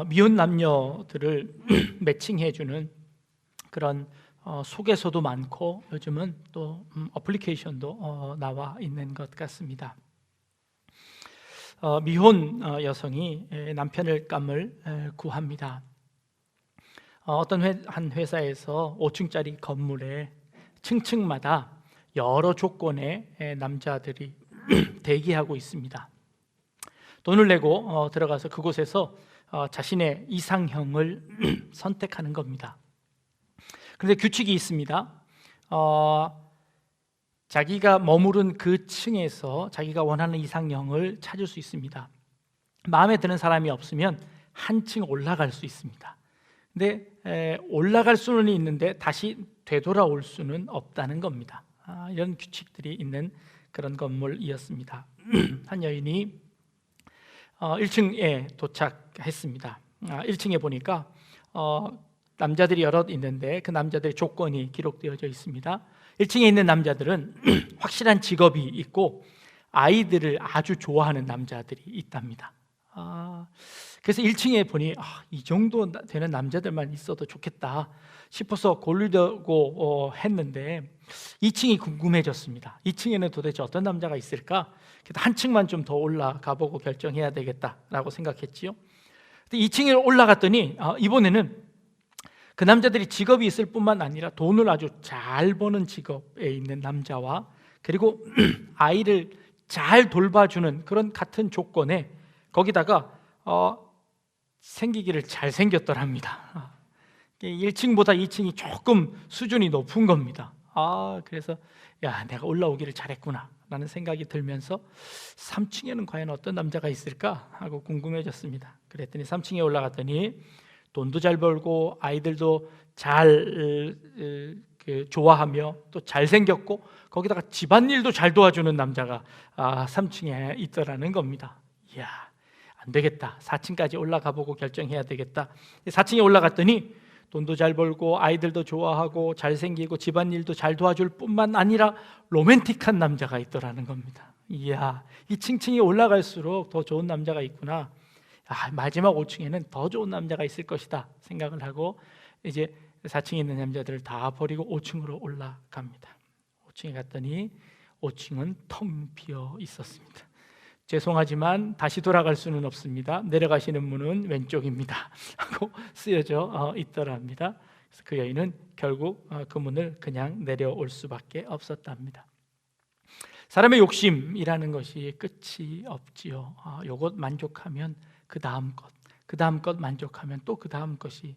미혼 남녀들을 매칭해주는 그런 소개서도 많고 요즘은 또 어플리케이션도 나와 있는 것 같습니다. 미혼 여성이 남편을 깜을 구합니다. 어떤 한 회사에서 5층짜리 건물에 층층마다 여러 조건의 남자들이 대기하고 있습니다. 돈을 내고 들어가서 그곳에서 자신의 이상형을 선택하는 겁니다. 그런데 규칙이 있습니다. 자기가 머무른 그 층에서 자기가 원하는 이상형을 찾을 수 있습니다. 마음에 드는 사람이 없으면 한 층 올라갈 수 있습니다. 근데 올라갈 수는 있는데 다시 되돌아올 수는 없다는 겁니다. 이런 규칙들이 있는 그런 건물이었습니다. 한 여인이 1층에 도착했습니다. 1층에 보니까 남자들이 여럿 있는데 그 남자들의 조건이 기록되어져 있습니다. 1층에 있는 남자들은 확실한 직업이 있고 아이들을 아주 좋아하는 남자들이 있답니다. 그래서 1층에 보니 이 정도 되는 남자들만 있어도 좋겠다 싶어서 고르려고 했는데 2층이 궁금해졌습니다. 2층에는 도대체 어떤 남자가 있을까? 한 층만 좀 더 올라가 보고 결정해야 되겠다라고 생각했지요. 근데 2층에 올라갔더니 이번에는 그 남자들이 직업이 있을 뿐만 아니라 돈을 아주 잘 버는 직업에 있는 남자와 그리고 아이를 잘 돌봐주는 그런 같은 조건에 거기다가 생기기를 잘 생겼더랍니다. 1층보다 2층이 조금 수준이 높은 겁니다. 그래서 내가 올라오기를 잘했구나 라는 생각이 들면서 3층에는 과연 어떤 남자가 있을까 하고 궁금해졌습니다. 그랬더니 3층에 올라갔더니 돈도 잘 벌고 아이들도 잘 좋아하며 또 잘생겼고 거기다가 집안일도 잘 도와주는 남자가 3층에 있더라는 겁니다. 이야, 안 되겠다. 4층까지 올라가 보고 결정해야 되겠다. 4층에 올라갔더니 돈도 잘 벌고 아이들도 좋아하고 잘생기고 집안일도 잘 도와줄 뿐만 아니라 로맨틱한 남자가 있더라는 겁니다. 이야, 이 층층이 올라갈수록 더 좋은 남자가 있구나. 마지막 5층에는 더 좋은 남자가 있을 것이다 생각을 하고 이제 4층에 있는 남자들을 다 버리고 5층으로 올라갑니다. 5층에 갔더니 5층은 텅 비어 있었습니다. 죄송하지만 다시 돌아갈 수는 없습니다. 내려가시는 문은 왼쪽입니다 하고 쓰여져 있더랍니다. 그래서 그 여인은 결국 그 문을 그냥 내려올 수밖에 없었답니다. 사람의 욕심이라는 것이 끝이 없지요. 요것 만족하면 그 다음 것 만족하면 또 그 다음 것이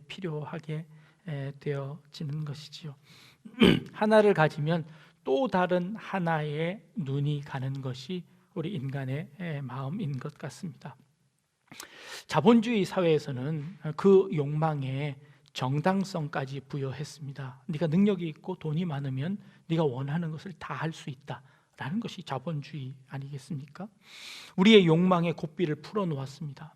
필요하게 되어지는 것이지요. 하나를 가지면 또 다른 하나의 눈이 가는 것이 우리 인간의 마음인 것 같습니다. 자본주의 사회에서는 그 욕망에 정당성까지 부여했습니다. 네가 능력이 있고 돈이 많으면 네가 원하는 것을 다 할 수 있다 라는 것이 자본주의 아니겠습니까? 우리의 욕망의 고삐를 풀어놓았습니다.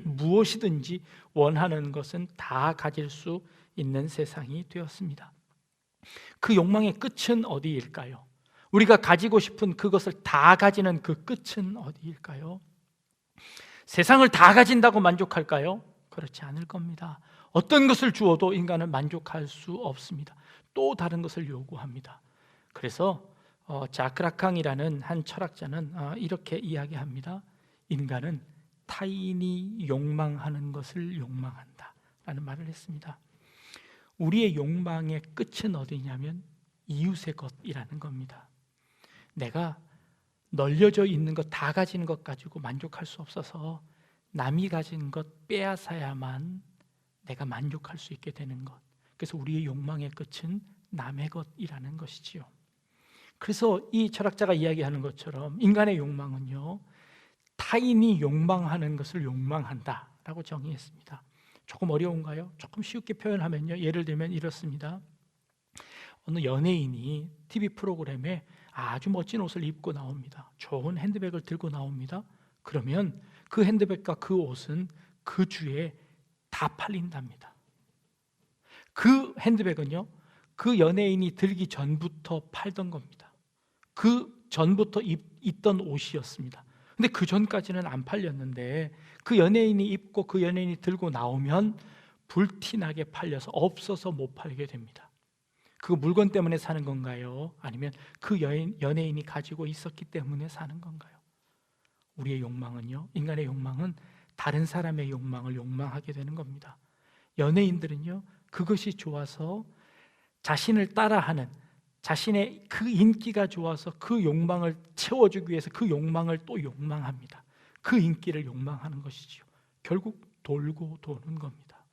무엇이든지 원하는 것은 다 가질 수 있는 세상이 되었습니다. 그 욕망의 끝은 어디일까요? 우리가 가지고 싶은 그것을 다 가지는 그 끝은 어디일까요? 세상을 다 가진다고 만족할까요? 그렇지 않을 겁니다. 어떤 것을 주어도 인간은 만족할 수 없습니다. 또 다른 것을 요구합니다. 그래서 자크 라캉이라는 한 철학자는 이렇게 이야기합니다. 인간은 타인이 욕망하는 것을 욕망한다 라는 말을 했습니다. 우리의 욕망의 끝은 어디냐면 이웃의 것이라는 겁니다. 내가 널려져 있는 것 다 가진 것 가지고 만족할 수 없어서 남이 가진 것 빼앗아야만 내가 만족할 수 있게 되는 것. 그래서 우리의 욕망의 끝은 남의 것이라는 것이지요. 그래서 이 철학자가 이야기하는 것처럼 인간의 욕망은요, 타인이 욕망하는 것을 욕망한다라고 정의했습니다. 조금 어려운가요? 조금 쉽게 표현하면요, 예를 들면 이렇습니다. 어느 연예인이 TV 프로그램에 아주 멋진 옷을 입고 나옵니다. 좋은 핸드백을 들고 나옵니다. 그러면 그 핸드백과 그 옷은 그 주에 다 팔린답니다. 그 핸드백은요, 그 연예인이 들기 전부터 팔던 겁니다. 그 전부터 입던 옷이었습니다. 근데 그 전까지는 안 팔렸는데 그 연예인이 입고 그 연예인이 들고 나오면 불티나게 팔려서 없어서 못 팔게 됩니다. 그 물건 때문에 사는 건가요? 아니면 그 연예인이 가지고 있었기 때문에 사는 건가요? 우리의 욕망은요, 인간의 욕망은 다른 사람의 욕망을 욕망하게 되는 겁니다. 연예인들은요, 그것이 좋아서 자신을 따라하는, 자신의 그 인기가 좋아서 그 욕망을 채워주기 위해서 그 욕망을 또 욕망합니다. 그 인기를 욕망하는 것이지요. 결국 돌고 도는 겁니다.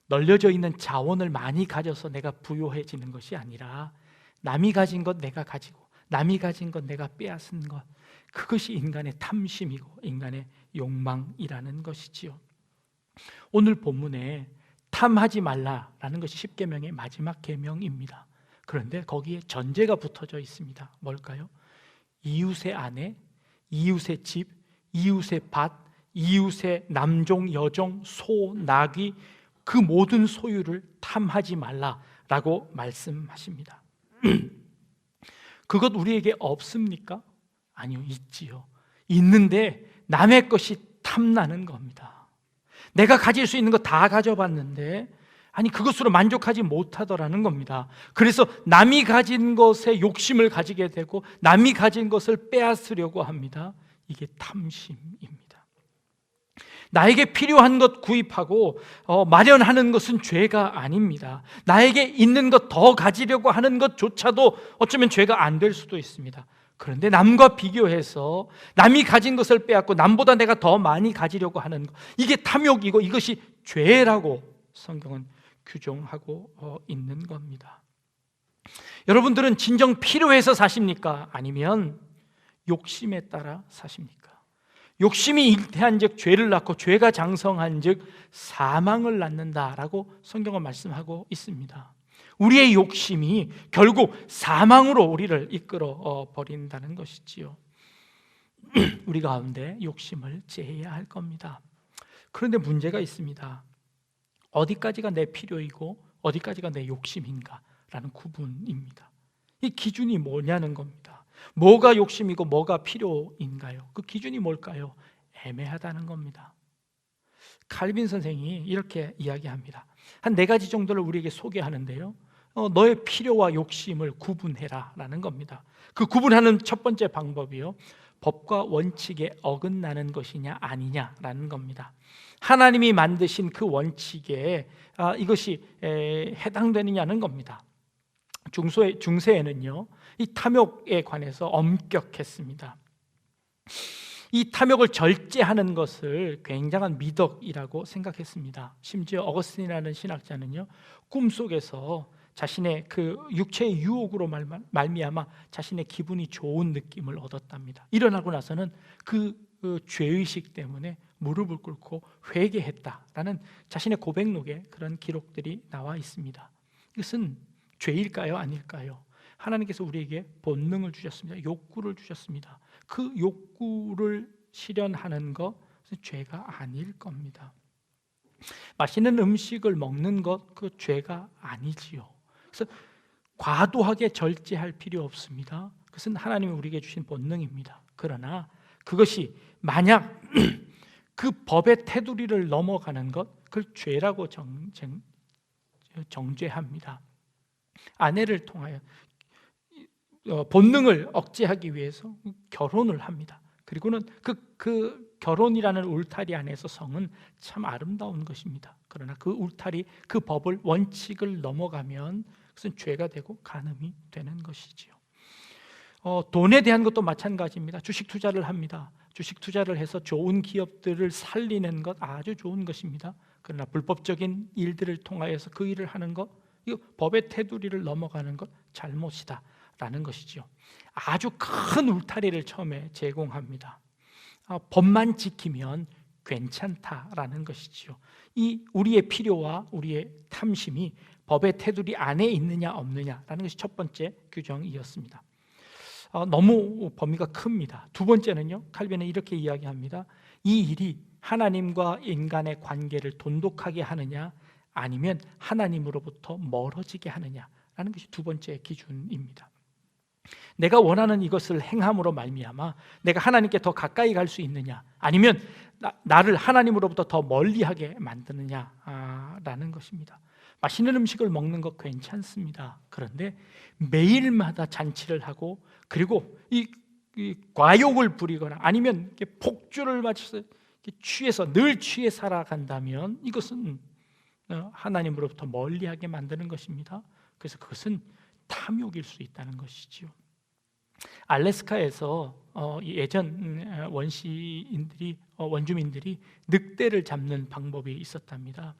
널려져 있는 자원을 많이 가져서 내가 부유해지는 것이 아니라 남이 가진 것 내가 가지고, 남이 가진 것 내가 빼앗은 것, 그것이 인간의 탐심이고 인간의 욕망이라는 것이지요. 오늘 본문에 탐하지 말라라는 것이 십계명의 마지막 계명입니다. 그런데 거기에 전제가 붙어져 있습니다. 뭘까요? 이웃의 아내, 이웃의 집, 이웃의 밭, 이웃의 남종, 여종, 소, 나귀, 그 모든 소유를 탐하지 말라라고 말씀하십니다. 그것 우리에게 없습니까? 아니요, 있지요. 있는데 남의 것이 탐나는 겁니다. 내가 가질 수 있는 거 다 가져봤는데 그것으로 만족하지 못하더라는 겁니다. 그래서 남이 가진 것에 욕심을 가지게 되고 남이 가진 것을 빼앗으려고 합니다. 이게 탐심입니다. 나에게 필요한 것 구입하고 마련하는 것은 죄가 아닙니다. 나에게 있는 것 더 가지려고 하는 것조차도 어쩌면 죄가 안 될 수도 있습니다. 그런데 남과 비교해서 남이 가진 것을 빼앗고 남보다 내가 더 많이 가지려고 하는 것, 이게 탐욕이고 이것이 죄라고 성경은 규정하고 있는 겁니다. 여러분들은 진정 필요해서 사십니까? 아니면 욕심에 따라 사십니까? 욕심이 잉태한 즉 죄를 낳고 죄가 장성한 즉 사망을 낳는다라고 성경은 말씀하고 있습니다. 우리의 욕심이 결국 사망으로 우리를 이끌어 버린다는 것이지요. 우리 가운데 욕심을 제해야 할 겁니다. 그런데 문제가 있습니다. 어디까지가 내 필요이고 어디까지가 내 욕심인가라는 구분입니다. 이 기준이 뭐냐는 겁니다. 뭐가 욕심이고 뭐가 필요인가요? 그 기준이 뭘까요? 애매하다는 겁니다. 칼빈 선생이 이렇게 이야기합니다. 한 4가지 정도를 우리에게 소개하는데요, 너의 필요와 욕심을 구분해라 라는 겁니다. 그 구분하는 첫 번째 방법이요, 법과 원칙에 어긋나는 것이냐 아니냐라는 겁니다. 하나님이 만드신 그 원칙에 이것이 해당되느냐는 겁니다. 중세에는요, 이 탐욕에 관해서 엄격했습니다. 이 탐욕을 절제하는 것을 굉장한 미덕이라고 생각했습니다. 심지어 어거스틴이라는 신학자는요, 꿈속에서 자신의 그 육체의 유혹으로 말미암아 자신의 기분이 좋은 느낌을 얻었답니다. 일어나고 나서는 그 죄의식 때문에 무릎을 꿇고 회개했다라는 자신의 고백록에 그런 기록들이 나와 있습니다. 이것은 죄일까요? 아닐까요? 하나님께서 우리에게 본능을 주셨습니다. 욕구를 주셨습니다. 그 욕구를 실현하는 것은 죄가 아닐 겁니다. 맛있는 음식을 먹는 것, 그 죄가 아니지요. 그래서 과도하게 절제할 필요 없습니다. 그것은 하나님이 우리에게 주신 본능입니다. 그러나 그것이 만약 그 법의 테두리를 넘어가는 것, 그걸 죄라고 정죄합니다. 아내를 통하여 본능을 억제하기 위해서 결혼을 합니다. 그리고는 그 결혼이라는 울타리 안에서 성은 참 아름다운 것입니다. 그러나 그 울타리, 그 법을, 원칙을 넘어가면 그것은 죄가 되고 간음이 되는 것이지요. 돈에 대한 것도 마찬가지입니다. 주식 투자를 합니다. 주식 투자를 해서 좋은 기업들을 살리는 것 아주 좋은 것입니다. 그러나 불법적인 일들을 통하여서 그 일을 하는 것, 이거 법의 테두리를 넘어가는 것 잘못이다 라는 것이죠. 아주 큰 울타리를 처음에 제공합니다. 법만 지키면 괜찮다라는 것이죠. 이 우리의 필요와 우리의 탐심이 법의 테두리 안에 있느냐 없느냐라는 것이 첫 번째 규정이었습니다. 너무 범위가 큽니다. 두 번째는요, 칼빈은 이렇게 이야기합니다. 이 일이 하나님과 인간의 관계를 돈독하게 하느냐 아니면 하나님으로부터 멀어지게 하느냐라는 것이 두 번째 기준입니다. 내가 원하는 이것을 행함으로 말미암아 내가 하나님께 더 가까이 갈 수 있느냐, 아니면 나를 하나님으로부터 더 멀리하게 만드느냐라는 것입니다. 맛있는 음식을 먹는 것 괜찮습니다. 그런데 매일마다 잔치를 하고, 그리고 이 과욕을 부리거나 아니면 이렇게 폭주를 맞춰서 취해서 늘 취해 살아간다면 이것은 하나님으로부터 멀리하게 만드는 것입니다. 그래서 그것은 탐욕일 수 있다는 것이지요. 알래스카에서 예전 원주민들이 늑대를 잡는 방법이 있었답니다.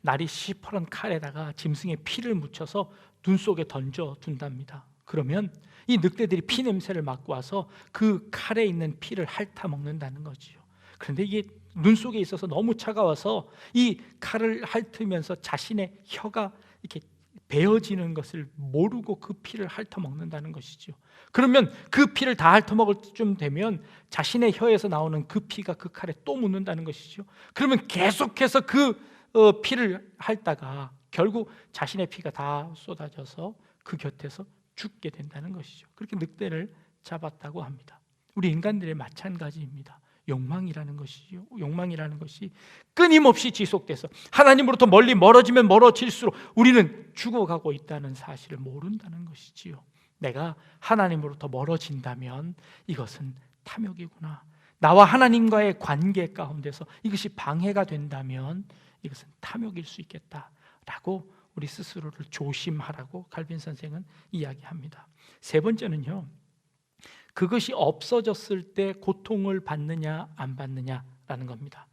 날이 시퍼런 칼에다가 짐승의 피를 묻혀서 눈 속에 던져 둔답니다. 그러면 이 늑대들이 피 냄새를 맡고 와서 그 칼에 있는 피를 핥아 먹는다는 거지요. 그런데 이게 눈 속에 있어서 너무 차가워서 이 칼을 핥으면서 자신의 혀가 이렇게 베어지는 것을 모르고 그 피를 핥아 먹는다는 것이죠. 그러면 그 피를 다 핥아 먹을 쯤 되면 자신의 혀에서 나오는 그 피가 그 칼에 또 묻는다는 것이죠. 그러면 계속해서 그 피를 핥다가 결국 자신의 피가 다 쏟아져서 그 곁에서 죽게 된다는 것이죠. 그렇게 늑대를 잡았다고 합니다. 우리 인간들의 마찬가지입니다. 욕망이라는 것이죠. 욕망이라는 것이 끊임없이 지속돼서 하나님으로부터 멀어지면 멀어질수록 우리는 죽어가고 있다는 사실을 모른다는 것이지요. 내가 하나님으로부터 멀어진다면 이것은 탐욕이구나. 나와 하나님과의 관계 가운데서 이것이 방해가 된다면 이것은 탐욕일 수 있겠다라고 우리 스스로를 조심하라고 칼빈 선생은 이야기합니다. 세 번째는요, 그것이 없어졌을 때 고통을 받느냐 안 받느냐라는 겁니다.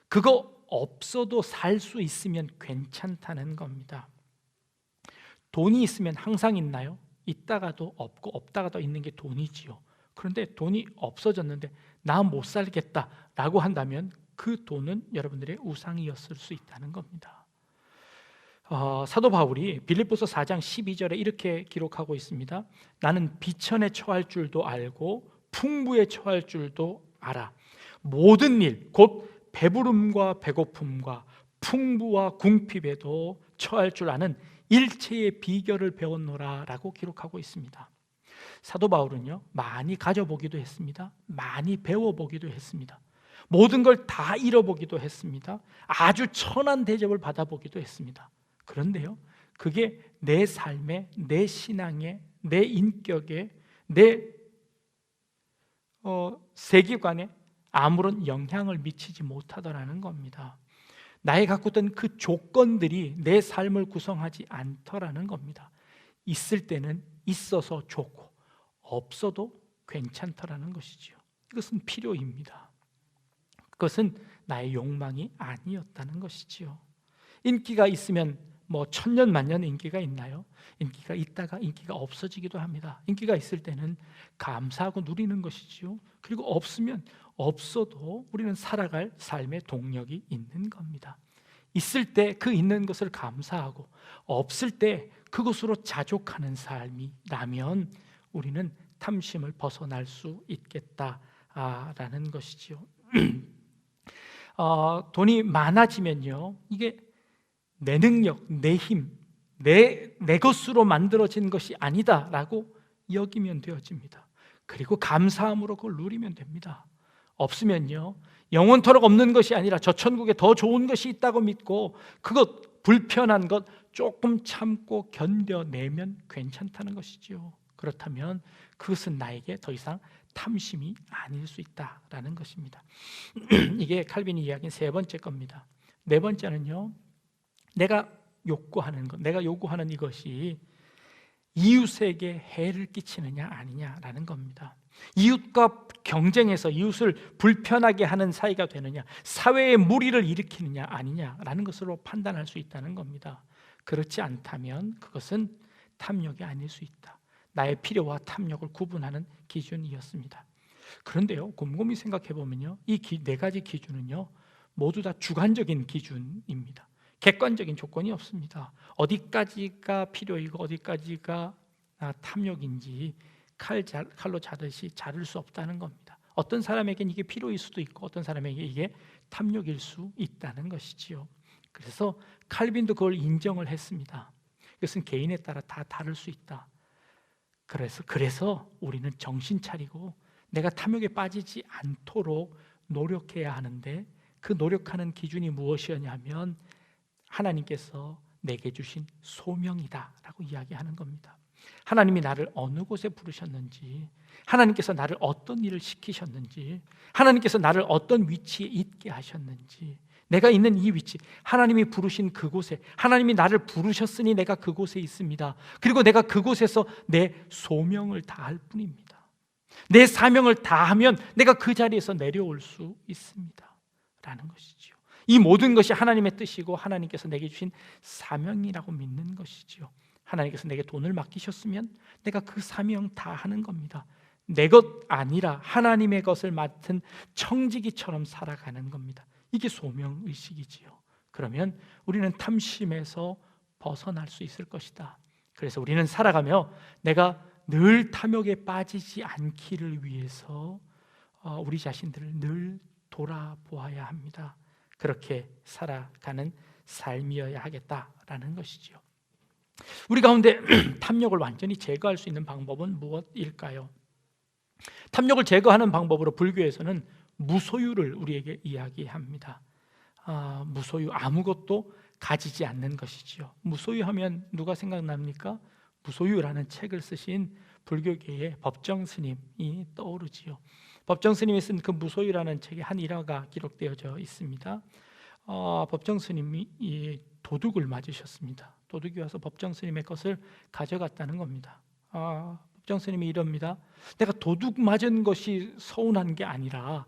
그거 없어도 살 수 있으면 괜찮다는 겁니다. 돈이 있으면 항상 있나요? 있다가도 없고 없다가도 있는 게 돈이지요. 그런데 돈이 없어졌는데 나 못 살겠다라고 한다면 그 돈은 여러분들의 우상이었을 수 있다는 겁니다. 사도 바울이 빌립보서 4장 12절에 이렇게 기록하고 있습니다. 나는 비천에 처할 줄도 알고 풍부에 처할 줄도 알아. 모든 일, 곧 배부름과 배고픔과 풍부와 궁핍에도 처할 줄 아는 일체의 비결을 배웠노라 라고 기록하고 있습니다. 사도 바울은요, 많이 가져보기도 했습니다. 많이 배워보기도 했습니다. 모든 걸 다 잃어보기도 했습니다. 아주 천한 대접을 받아보기도 했습니다. 그런데요, 그게 내 삶에, 내 신앙에, 내 인격에, 내 세계관에 아무런 영향을 미치지 못하더라는 겁니다. 나의 갖고 있던 그 조건들이 내 삶을 구성하지 않더라는 겁니다. 있을 때는 있어서 좋고 없어도 괜찮더라는 것이지요. 이것은 필요입니다. 그것은 나의 욕망이 아니었다는 것이지요. 인기가 있으면 천년 만년 인기가 있나요? 인기가 있다가 인기가 없어지기도 합니다. 인기가 있을 때는 감사하고 누리는 것이지요. 그리고 없으면 없어도 우리는 살아갈 삶의 동력이 있는 겁니다. 있을 때 그 있는 것을 감사하고 없을 때 그것으로 자족하는 삶이라면 우리는 탐심을 벗어날 수 있겠다라는 것이지요. 돈이 많아지면요, 이게 내 능력, 내 힘, 내 것으로 만들어진 것이 아니다라고 여기면 되어집니다. 그리고 감사함으로 그걸 누리면 됩니다. 없으면요, 영원토록 없는 것이 아니라 저 천국에 더 좋은 것이 있다고 믿고 그것 불편한 것 조금 참고 견뎌내면 괜찮다는 것이지요. 그렇다면 그것은 나에게 더 이상 탐심이 아닐 수 있다라는 것입니다. 이게 칼빈이 이야기한 세 번째 겁니다. 네 번째는요, 내가 욕구하는 것, 내가 요구하는 이것이 이웃에게 해를 끼치느냐 아니냐라는 겁니다. 이웃과 경쟁해서 이웃을 불편하게 하는 사이가 되느냐, 사회에 무리를 일으키느냐 아니냐라는 것으로 판단할 수 있다는 겁니다. 그렇지 않다면 그것은 탐욕이 아닐 수 있다. 나의 필요와 탐욕을 구분하는 기준이었습니다. 그런데요, 곰곰이 생각해 보면요, 이 네 가지 기준은요 모두 다 주관적인 기준입니다. 객관적인 조건이 없습니다. 어디까지가 필요이고 어디까지가 탐욕인지 칼로 자르듯이 자를 수 없다는 겁니다. 어떤 사람에게는 이게 필요일 수도 있고 어떤 사람에게 이게 탐욕일 수 있다는 것이지요. 그래서 칼빈도 그걸 인정을 했습니다. 이것은 개인에 따라 다 다를 수 있다. 그래서 우리는 정신 차리고 내가 탐욕에 빠지지 않도록 노력해야 하는데, 그 노력하는 기준이 무엇이었냐면 하나님께서 내게 주신 소명이다라고 이야기하는 겁니다. 하나님이 나를 어느 곳에 부르셨는지, 하나님께서 나를 어떤 일을 시키셨는지, 하나님께서 나를 어떤 위치에 있게 하셨는지, 내가 있는 이 위치, 하나님이 부르신 그곳에, 하나님이 나를 부르셨으니 내가 그곳에 있습니다. 그리고 내가 그곳에서 내 소명을 다할 뿐입니다. 내 사명을 다하면 내가 그 자리에서 내려올 수 있습니다 라는 것이지요. 이 모든 것이 하나님의 뜻이고 하나님께서 내게 주신 사명이라고 믿는 것이지요. 하나님께서 내게 돈을 맡기셨으면 내가 그 사명 다 하는 겁니다. 내 것 아니라 하나님의 것을 맡은 청지기처럼 살아가는 겁니다. 이게 소명의식이지요. 그러면 우리는 탐심에서 벗어날 수 있을 것이다. 그래서 우리는 살아가며 내가 늘 탐욕에 빠지지 않기를 위해서 우리 자신들을 늘 돌아보아야 합니다. 그렇게 살아가는 삶이어야 하겠다라는 것이지요. 우리 가운데 탐욕을 완전히 제거할 수 있는 방법은 무엇일까요? 탐욕을 제거하는 방법으로 불교에서는 무소유를 우리에게 이야기합니다. 무소유, 아무것도 가지지 않는 것이지요. 무소유하면 누가 생각납니까? 무소유라는 책을 쓰신 불교계의 법정 스님이 떠오르지요. 법정 스님이 쓴 그 무소유라는 책에 한 일화가 기록되어져 있습니다. 법정 스님이 이 도둑을 맞으셨습니다. 도둑이 와서 법정 스님의 것을 가져갔다는 겁니다. 법정 스님이 이럽니다. 내가 도둑 맞은 것이 서운한 게 아니라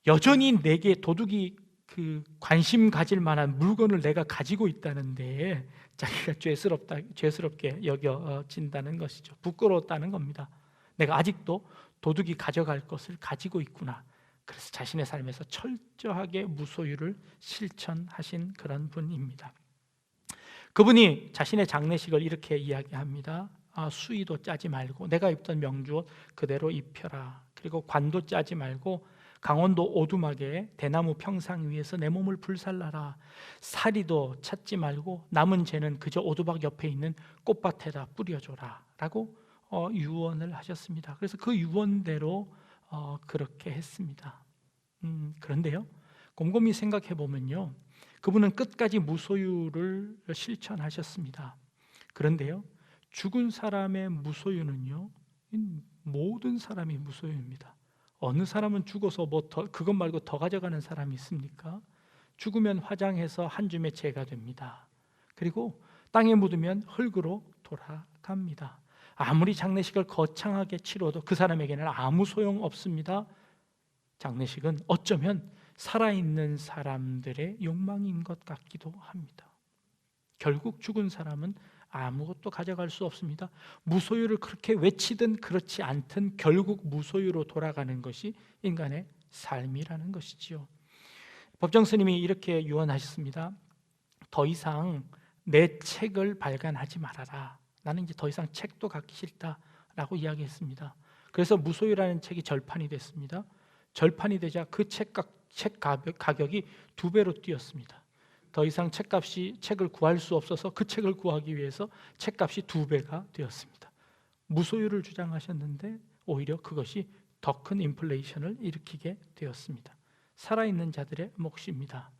여전히 내게 도둑이 그 관심 가질 만한 물건을 내가 가지고 있다는데 자기가 죄스럽게 여겨진다는 것이죠. 부끄러웠다는 겁니다. 내가 아직도 도둑이 가져갈 것을 가지고 있구나. 그래서 자신의 삶에서 철저하게 무소유를 실천하신 그런 분입니다. 그분이 자신의 장례식을 이렇게 이야기합니다. 수의도 짜지 말고 내가 입던 명주옷 그대로 입혀라. 그리고 관도 짜지 말고 강원도 오두막에 대나무 평상 위에서 내 몸을 불살라라. 사리도 찾지 말고 남은 재는 그저 오두막 옆에 있는 꽃밭에다 뿌려줘라 라고 유언을 하셨습니다. 그래서 그 유언대로 그렇게 했습니다. 그런데요, 곰곰이 생각해 보면요, 그분은 끝까지 무소유를 실천하셨습니다. 그런데요, 죽은 사람의 무소유는요, 모든 사람이 무소유입니다. 어느 사람은 죽어서 그것 말고 더 가져가는 사람이 있습니까? 죽으면 화장해서 한 줌의 재가 됩니다. 그리고 땅에 묻으면 흙으로 돌아갑니다. 아무리 장례식을 거창하게 치러도 그 사람에게는 아무 소용 없습니다. 장례식은 어쩌면 살아있는 사람들의 욕망인 것 같기도 합니다. 결국 죽은 사람은 아무것도 가져갈 수 없습니다. 무소유를 그렇게 외치든 그렇지 않든 결국 무소유로 돌아가는 것이 인간의 삶이라는 것이지요. 법정 스님이 이렇게 유언하셨습니다. 더 이상 내 책을 발간하지 말아라. 나는 이제 더 이상 책도 갖기 싫다라고 이야기했습니다. 그래서 무소유라는 책이 절판이 됐습니다. 절판이 되자 그 책 가격이 2배로 뛰었습니다. 더 이상 책을 구할 수 없어서 그 책을 구하기 위해서 책값이 2배가 되었습니다. 무소유를 주장하셨는데 오히려 그것이 더 큰 인플레이션을 일으키게 되었습니다. 살아있는 자들의 몫입니다.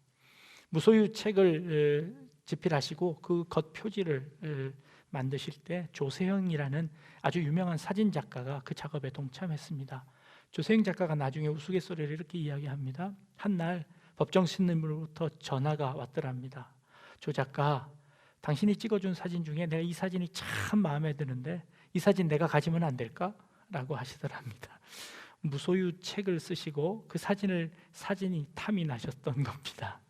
무소유 책을 집필하시고 그 겉표지를 만드실 때 조세형이라는 아주 유명한 사진 작가가 그 작업에 동참했습니다. 조세형 작가가 나중에 우스갯소리를 이렇게 이야기합니다. 한날 법정 스님으로부터 전화가 왔더랍니다. 조 작가, 당신이 찍어준 사진 중에 내가 이 사진이 참 마음에 드는데 이 사진 내가 가지면 안 될까? 라고 하시더랍니다. 무소유 책을 쓰시고 그 사진이 탐이 나셨던 겁니다.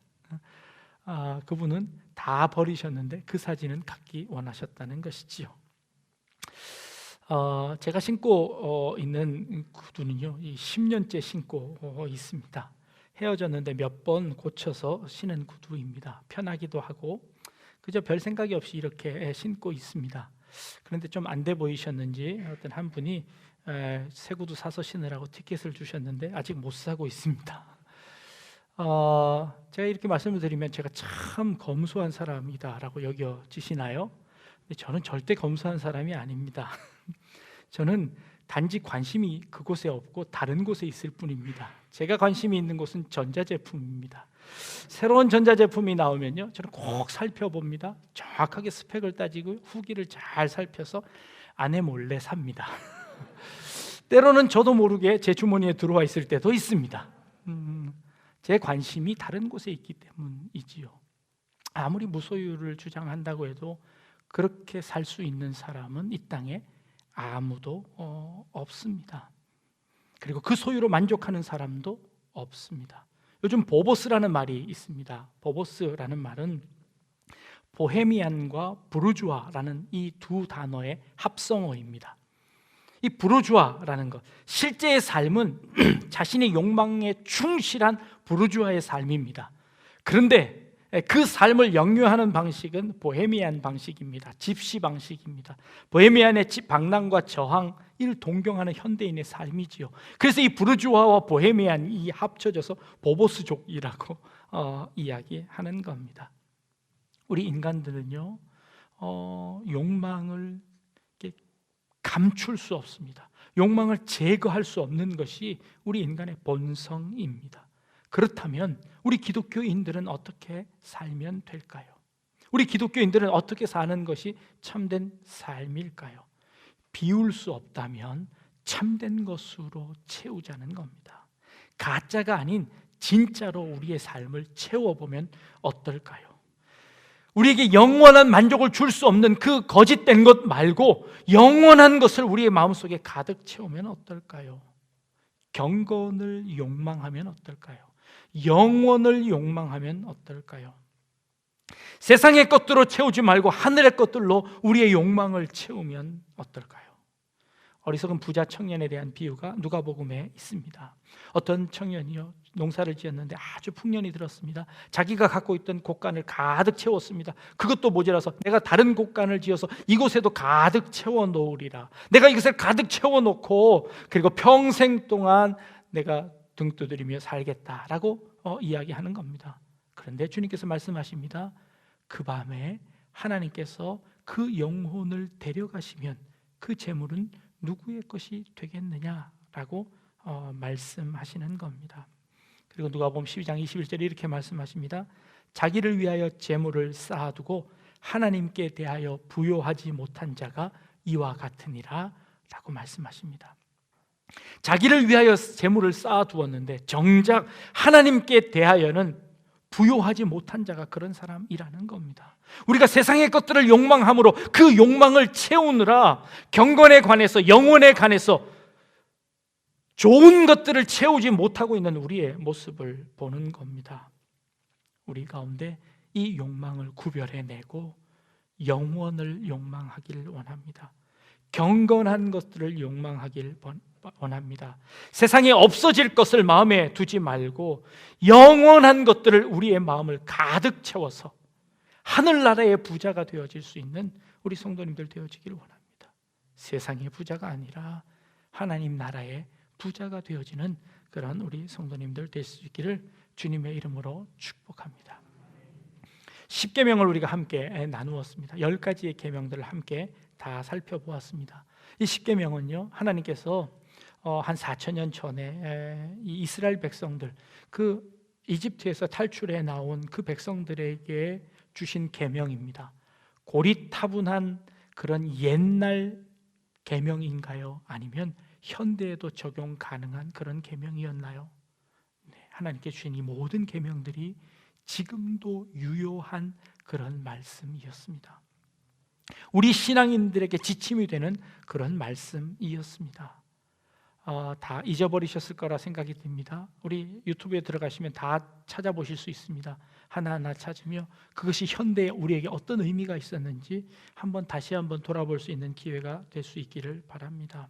그분은 다 버리셨는데 그 사진은 갖기 원하셨다는 것이지요. 제가 신고 있는 구두는요, 10년째 신고 있습니다. 헤어졌는데 몇 번 고쳐서 신은 구두입니다. 편하기도 하고 그저 별 생각이 없이 이렇게 신고 있습니다. 그런데 좀 안 돼 보이셨는지 어떤 한 분이 새 구두 사서 신으라고 티켓을 주셨는데 아직 못 사고 있습니다. 제가 이렇게 말씀을 드리면 제가 참 검소한 사람이다라고 여겨지시나요? 저는 절대 검소한 사람이 아닙니다. 저는 단지 관심이 그곳에 없고 다른 곳에 있을 뿐입니다. 제가 관심이 있는 곳은 전자제품입니다. 새로운 전자제품이 나오면요, 저는 꼭 살펴봅니다. 정확하게 스펙을 따지고 후기를 잘 살펴서 아내 몰래 삽니다. 때로는 저도 모르게 제 주머니에 들어와 있을 때도 있습니다. 제 관심이 다른 곳에 있기 때문이지요. 아무리 무소유를 주장한다고 해도 그렇게 살 수 있는 사람은 이 땅에 아무도 없습니다. 그리고 그 소유로 만족하는 사람도 없습니다. 요즘 보보스라는 말이 있습니다. 보보스라는 말은 보헤미안과 부르주아라는 이 두 단어의 합성어입니다. 이 부르주아라는 것, 실제의 삶은 자신의 욕망에 충실한 부르주아의 삶입니다. 그런데 그 삶을 역류하는 방식은 보헤미안 방식입니다. 집시 방식입니다. 보헤미안의 방랑과 저항을 동경하는 현대인의 삶이지요. 그래서 이 부르주아와 보헤미안이 합쳐져서 보보스족이라고 이야기하는 겁니다. 우리 인간들은요, 욕망을 감출 수 없습니다. 욕망을 제거할 수 없는 것이 우리 인간의 본성입니다. 그렇다면 우리 기독교인들은 어떻게 살면 될까요? 우리 기독교인들은 어떻게 사는 것이 참된 삶일까요? 비울 수 없다면 참된 것으로 채우자는 겁니다. 가짜가 아닌 진짜로 우리의 삶을 채워보면 어떨까요? 우리에게 영원한 만족을 줄 수 없는 그 거짓된 것 말고 영원한 것을 우리의 마음속에 가득 채우면 어떨까요? 경건을 욕망하면 어떨까요? 영원을 욕망하면 어떨까요? 세상의 것들로 채우지 말고 하늘의 것들로 우리의 욕망을 채우면 어떨까요? 어리석은 부자 청년에 대한 비유가 누가복음에 있습니다. 어떤 청년이요, 농사를 지었는데 아주 풍년이 들었습니다. 자기가 갖고 있던 곡간을 가득 채웠습니다. 그것도 모자라서 내가 다른 곡간을 지어서 이곳에도 가득 채워 놓으리라. 내가 이것을 가득 채워 놓고 그리고 평생 동안 내가 등 두드리며 살겠다라고 이야기하는 겁니다. 그런데 주님께서 말씀하십니다. 그 밤에 하나님께서 그 영혼을 데려가시면 그 재물은 누구의 것이 되겠느냐라고 말씀하시는 겁니다. 그리고 누가복음 12장 21절에 이렇게 말씀하십니다. 자기를 위하여 재물을 쌓아두고 하나님께 대하여 부요하지 못한 자가 이와 같으니라 라고 말씀하십니다. 자기를 위하여 재물을 쌓아두었는데 정작 하나님께 대하여는 부요하지 못한 자가 그런 사람이라는 겁니다. 우리가 세상의 것들을 욕망함으로 그 욕망을 채우느라 경건에 관해서, 영혼에 관해서 좋은 것들을 채우지 못하고 있는 우리의 모습을 보는 겁니다. 우리 가운데 이 욕망을 구별해내고 영원을 욕망하길 원합니다. 경건한 것들을 욕망하길 원합니다. 세상에 없어질 것을 마음에 두지 말고 영원한 것들을 우리의 마음을 가득 채워서 하늘나라의 부자가 되어질 수 있는 우리 성도님들 되어지길 원합니다. 세상의 부자가 아니라 하나님 나라의 부자가 되어지는 그런 우리 성도님들 될 수 있기를 주님의 이름으로 축복합니다. 10계명을 우리가 함께 나누었습니다. 10가지의 계명들을 함께 다 살펴보았습니다. 이 10계명은요, 하나님께서 한 4,000년 전에 이 이스라엘 백성들, 그 이집트에서 탈출해 나온 그 백성들에게 주신 계명입니다. 고리타분한 그런 옛날 계명인가요? 아니면 현대에도 적용 가능한 그런 계명이었나요? 네, 하나님께 주신 이 모든 계명들이 지금도 유효한 그런 말씀이었습니다. 우리 신앙인들에게 지침이 되는 그런 말씀이었습니다. 다 잊어버리셨을 거라 생각이 듭니다. 우리 유튜브에 들어가시면 다 찾아보실 수 있습니다. 하나하나 찾으며 그것이 현대에 우리에게 어떤 의미가 있었는지 다시 한번 돌아볼 수 있는 기회가 될 수 있기를 바랍니다.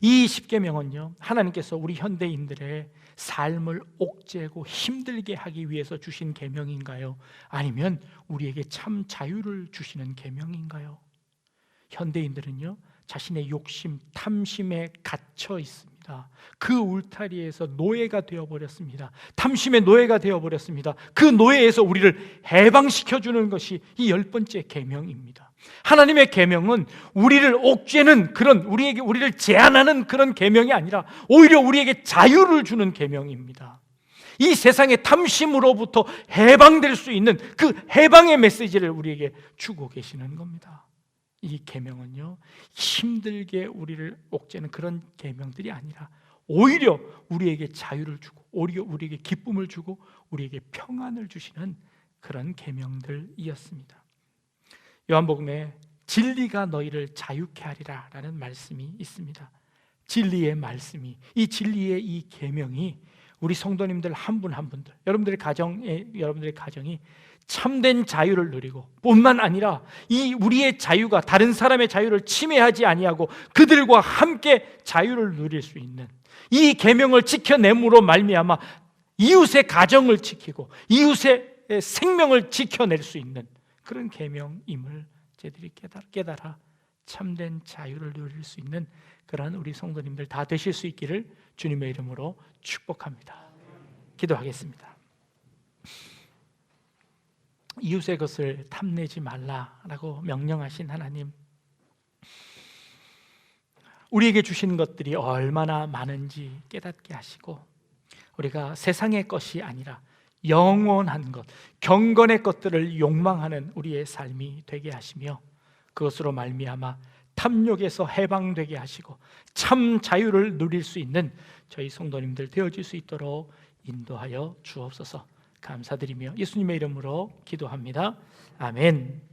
이 10계명은요, 하나님께서 우리 현대인들의 삶을 옥죄고 힘들게 하기 위해서 주신 계명인가요? 아니면 우리에게 참 자유를 주시는 계명인가요? 현대인들은요, 자신의 욕심, 탐심에 갇혀 있습니다. 버렸습니다. 그 울타리에서 노예가 되어버렸습니다. 탐심의 노예가 되어버렸습니다. 그 노예에서 우리를 해방시켜주는 것이 이 10번째 계명입니다. 하나님의 계명은 우리를 옥죄는 그런, 우리를 제한하는 그런 계명이 아니라 오히려 우리에게 자유를 주는 계명입니다. 이 세상의 탐심으로부터 해방될 수 있는 그 해방의 메시지를 우리에게 주고 계시는 겁니다. 이 계명은요, 힘들게 우리를 옥죄는 그런 계명들이 아니라 오히려 우리에게 자유를 주고, 오히려 우리에게 기쁨을 주고, 우리에게 평안을 주시는 그런 계명들이었습니다. 요한복음에 진리가 너희를 자유케 하리라 라는 말씀이 있습니다. 진리의 말씀이, 이 진리의 이 계명이 우리 성도님들 한 분 한 분들, 여러분들의 가정이 참된 자유를 누리고, 뿐만 아니라 이 우리의 자유가 다른 사람의 자유를 침해하지 아니하고 그들과 함께 자유를 누릴 수 있는 이 계명을 지켜냄으로 말미암아 이웃의 가정을 지키고 이웃의 생명을 지켜낼 수 있는 그런 계명임을 저희들이 깨달아 참된 자유를 누릴 수 있는 그러한 우리 성도님들 다 되실 수 있기를 주님의 이름으로 축복합니다. 기도하겠습니다. 이웃의 것을 탐내지 말라라고 명령하신 하나님, 우리에게 주신 것들이 얼마나 많은지 깨닫게 하시고, 우리가 세상의 것이 아니라 영원한 것, 경건의 것들을 욕망하는 우리의 삶이 되게 하시며, 그것으로 말미암아 탐욕에서 해방되게 하시고 참 자유를 누릴 수 있는 저희 성도님들 되어질 수 있도록 인도하여 주옵소서. 감사드리며 예수님의 이름으로 기도합니다. 아멘.